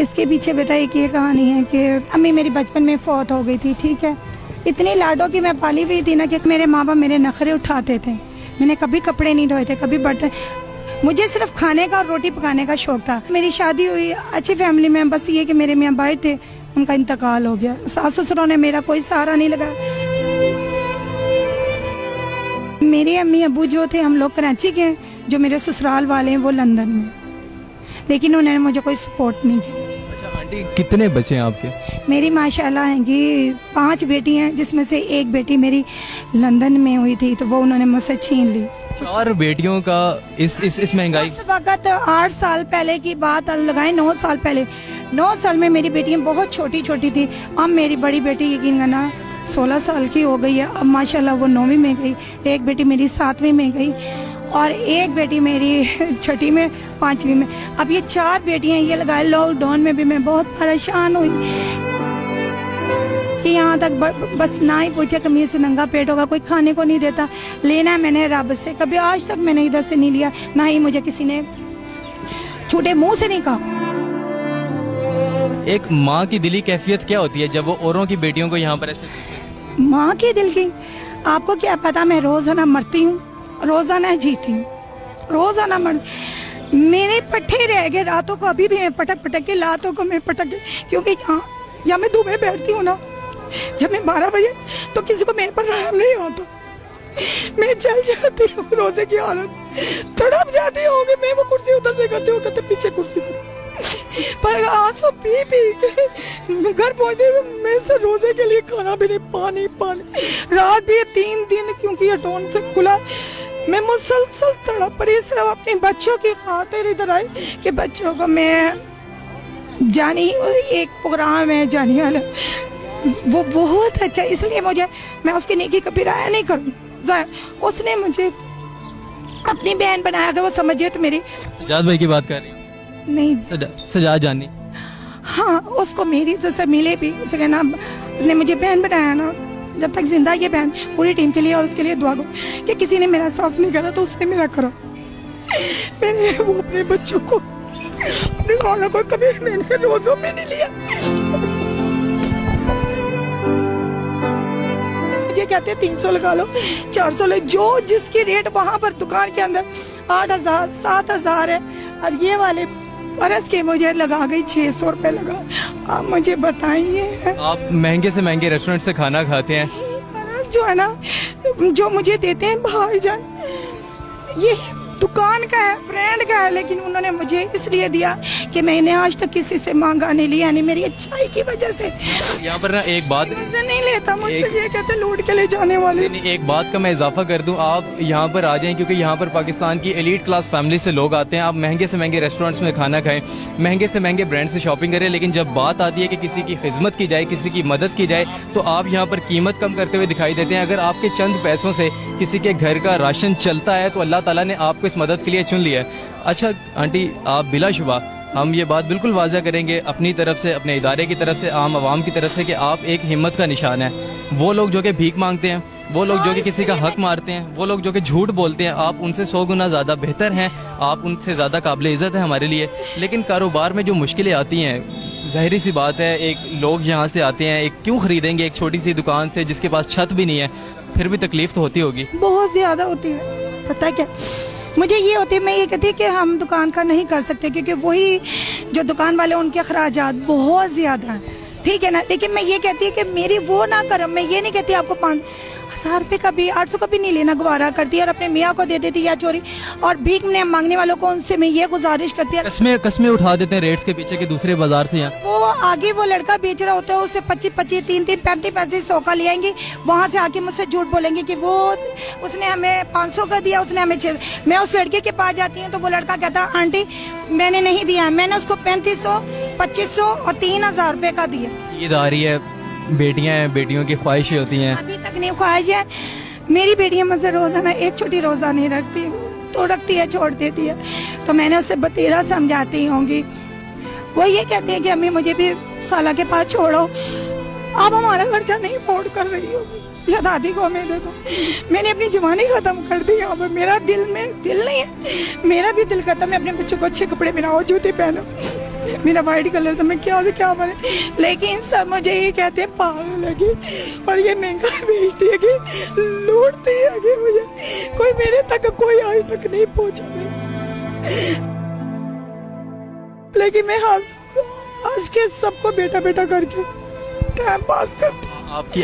इसके पीछे बेटा एक ये कहानी है कि अम्मी मेरी बचपन में फौत हो गई थी, ठीक है। इतनी लाडों की मैं पाली हुई थी ना कि मेरे माँ बाप मेरे नखरे उठाते थे। मैंने कभी कपड़े नहीं धोए थे, कभी बर्तन, मुझे सिर्फ खाने का और रोटी पकाने का शौक था। मेरी शादी हुई अच्छी फैमिली में, बस ये कि मेरे मियाँ बाहर थे, उनका इंतकाल हो गया। सास ससुरों ने मेरा कोई सहारा नहीं लगा। मेरे अम्मी अबू जो थे, हम लोग कराची के, जो मेरे ससुराल वाले हैं वो लंदन में, लेकिन उन्होंने मुझे कोई सपोर्ट नहीं किया। अच्छा आंटी, कितने बच्चे हैं आपके? मेरी माशाल्लाह हैं कि 5 बेटी हैं, जिसमें से एक बेटी मेरी लंदन में हुई थी, तो वो उन्होंने मुझसे छीन ली। 4 बेटियों का इस महंगाई। उस वक्त 8 साल पहले की बात लगाएं, 9 साल पहले, 9 साल में मेरी बेटियां बहुत छोटी छोटी थी। अब मेरी बड़ी बेटी यकीन करना 16 साल की हो गई है। अब माशाल्लाह वो 9वीं में गई, एक बेटी मेरी 7वीं में गई और एक बेटी मेरी 6ठी में, 5वीं में। अब ये 4 बेटियां, ये लगाए लॉकडाउन में भी मैं बहुत परेशान हुई कि यहाँ तक बस ना ही पूछे, कमीज से नंगा पेट होगा, कोई खाने को नहीं देता। लेना मैंने रब से, कभी आज तक मैंने इधर से नहीं लिया, ना ही मुझे किसी ने छोटे मुंह से नहीं कहा। एक माँ की दिली कैफियत क्या होती है जब वो औरों की बेटियों को यहाँ पर ऐसे? माँ की दिल की आपको क्या पता, मैं रोजाना मरती हूँ, रोजाना जीती हूँ, रोजाना मेरे पट्टे रह गए रातों को, अभी भी मैं पटक पटक के रातों को मैं पटक के, क्योंकि यहाँ मैं दुबई बैठती हूँ ना, जब मैं 12 बजे तो किसी को मेरे पर रहम नहीं आता, मैं चल जाती हूँ, रोजे की हालत तड़प जाती होगी। मैं वो कुर्सी उधर से करती हूँ, कहते पीछे कुर्सी पर आंसू पी पी के घर पहुंचे। मैं से रोजे के लिए खाना भी नहीं, पानी पानी, रात भी 3 दिन, क्योंकि ये टोन से खुला, मैं मुसलसल तड़प रही, सिर्फ अपने बच्चों की खातिर इधर आई कि बच्चों को मैं जानी, एक प्रोग्राम है जानी वाला, वो बहुत अच्छा, इसलिए मुझे, मैं उसकी नेकी कभी राय नहीं करूँ। उसने मुझे अपनी बहन बनाया, अगर वो समझे तो मेरी। सजाद भाई की बात कर रही हैं? नहीं, सजाद जानी। हाँ, उसको मेरी जैसे मिले भी, उसे कहना, उसने मुझे बहन बनाया ना, जब तक जिंदा ये बहन, पूरी टीम के लिए और उसके लिए दुआ करो कि किसी ने मेरा साथ नहीं करा तो उसने मेरा करा। मैंने वो अपने बच्चों को, अपने खाना को कभी मैंने रोजों में नहीं लिया। ये कहते हैं 300 लगा लो, 400 ले, जो जिसकी रेट वहाँ पर दुकान के अंदर 8,000 7,000 है, और ये वाले बरस के मुझे लगा गई 600 रुपए लगा। आप मुझे बताइए, आप महंगे से महंगे रेस्टोरेंट से खाना खाते हैं, बरस जो है ना, जो मुझे देते हैं भाईजान, ये दुकान का है, ब्रांड का है, लेकिन उन्होंने मुझे इसलिए दिया कि मैंने आज तक किसी से मांगा नहीं लिया, नहीं, मेरी अच्छाई की वजह से। यहाँ पर ना एक बात मुझसे नहीं लेता, मुझसे ये कहते लूट के ले जाने वाले। एक बात का मैं इजाफा कर दूं, आप यहाँ पर आ जाएं, क्योंकि यहाँ पर पाकिस्तान की एलीट क्लास फैमिली से लोग आते हैं। आप महंगे से महंगे रेस्टोरेंट्स में खाना खाएं, महंगे से महंगे ब्रांड से शॉपिंग करें, लेकिन जब बात आती है कि किसी की खिदमत की जाए, किसी की मदद की जाए, तो आप यहाँ पर कीमत कम करते हुए दिखाई देते हैं। अगर आपके चंद पैसों से किसी के घर का राशन चलता है तो अल्लाह ताला ने आपको इस मदद के लिए चुन लिया है। अच्छा आंटी, आप बिलाशुबा, हम ये बात बिल्कुल वाज़ा करेंगे अपनी तरफ से, अपने इदारे की तरफ से, आम आवाम की तरफ से, कि आप एक हिम्मत का निशान है। वो लोग जो कि भीख मांगते हैं, वो लोग जो कि किसी का हक मारते हैं, वो लोग जो कि झूठ बोलते हैं, आप उनसे 100 गुना ज़्यादा बेहतर हैं, आप उनसे ज़्यादा काबिल इज़्ज़त है हमारे लिए। लेकिन कारोबार में जो मुश्किलें आती हैं, ज़ाहिरी सी बात है, एक लोग यहाँ से आते हैं, एक क्यों ख़रीदेंगे एक छोटी सी दुकान से जिसके पास छत भी नहीं है, फिर भी तकलीफ तो होती होगी। बहुत ज़्यादा होती है, पता है क्या मुझे ये होती है, मैं ये कहती कि हम दुकान का नहीं कर सकते, क्योंकि वही जो दुकान वाले, उनके अखराजात बहुत ज़्यादा हैं, ठीक है ना। लेकिन मैं ये कहती है कि मेरी वो ना करो, मैं ये नहीं कहती आपको 5,000 रुपये का भी, 800 का भी नहीं लेना, गवारा करती है और अपने मियाँ को दे देती या चोरी। और भीख में मांगने वालों को, उनसे मैं ये गुजारिश करती है, कसमें उठा देते हैं रेट्स के पीछे के दूसरे बाजार से। यहाँ वो आगे वो लड़का बेच रहा होता है, उसे 25-25, 3-3, 35 पैसे 100 का ले आएंगे, वहाँ से आके मुझसे झूठ बोलेंगे कि वो उसने हमें 500 का दिया, उसने हमें 600। मैं उस लड़के के पास जाती हूँ तो वो लड़का कहता है आंटी मैंने नहीं दिया, मैंने उसको 3500, 2500 और 3,000 रुपये का दिया। ईद आ रही है, बेटियां हैं, बेटियों की ख्वाहिशें होती हैं। अभी तक नहीं ख्वाहिश है, मेरी बेटियां मुझसे रोजाना एक छोटी रोजा नहीं रखती, तो रखती है, छोड़ देती है, तो मैंने उससे बतेरा समझाती होंगी। वो ये कहती है कि अम्मी मुझे भी खाला के पास छोड़ो, आप हमारा खर्चा नहीं अफोर्ड कर रही हो, या दादी को हमें दे दो। मैंने अपनी जवानी खत्म कर दी, यहाँ पर मेरा दिल में दिल नहीं है, मेरा भी दिल करता मैं अपने बच्चों को अच्छे कपड़े पहनाऊं, जूते पहनो। मेरा वाइट कलर था, मैं क्या से क्या बने, लेकिन सब मुझे ये कहते हैं पागल है कि, और ये महंगा बेचती है कि, लूटती है कि मुझे, कोई मेरे तक कोई आज तक नहीं पहुंचा मेरा। लेकिन मैं हंस के सबको बेटा बेटा करके टाइम पास करती हूँ। आपकी